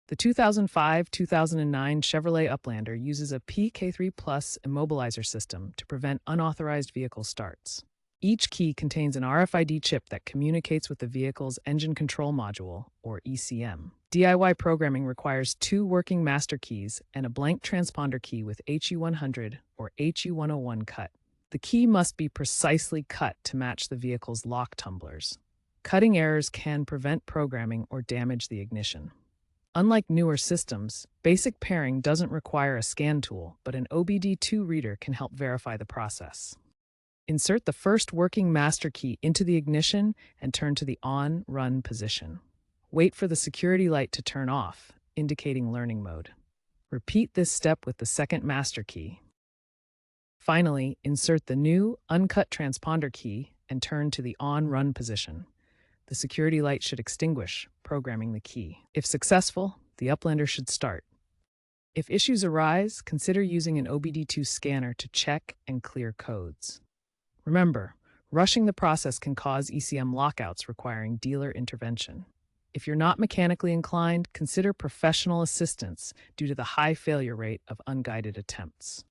The 2005-2009 Chevrolet Uplander uses a PK3 Plus immobilizer system to prevent unauthorized vehicle starts. Each key contains an RFID chip that communicates with the vehicle's engine control module, or ECM. DIY programming requires two working master keys and a blank transponder key with HU100 or HU101 cut. The key must be precisely cut to match the vehicle's lock tumblers. Cutting errors can prevent programming or damage the ignition. Unlike newer systems, basic pairing doesn't require a scan tool, but an OBD2 reader can help verify the process. Insert the first working master key into the ignition and turn to the on-run position. Wait for the security light to turn off, indicating learning mode. Repeat this step with the second master key. Finally, insert the new, uncut transponder key and turn to the on-run position. The security light should extinguish, programming the key. If successful, the Uplander should start. If issues arise, consider using an OBD2 scanner to check and clear codes. Remember, rushing the process can cause ECM lockouts requiring dealer intervention. If you're not mechanically inclined, consider professional assistance due to the high failure rate of unguided attempts.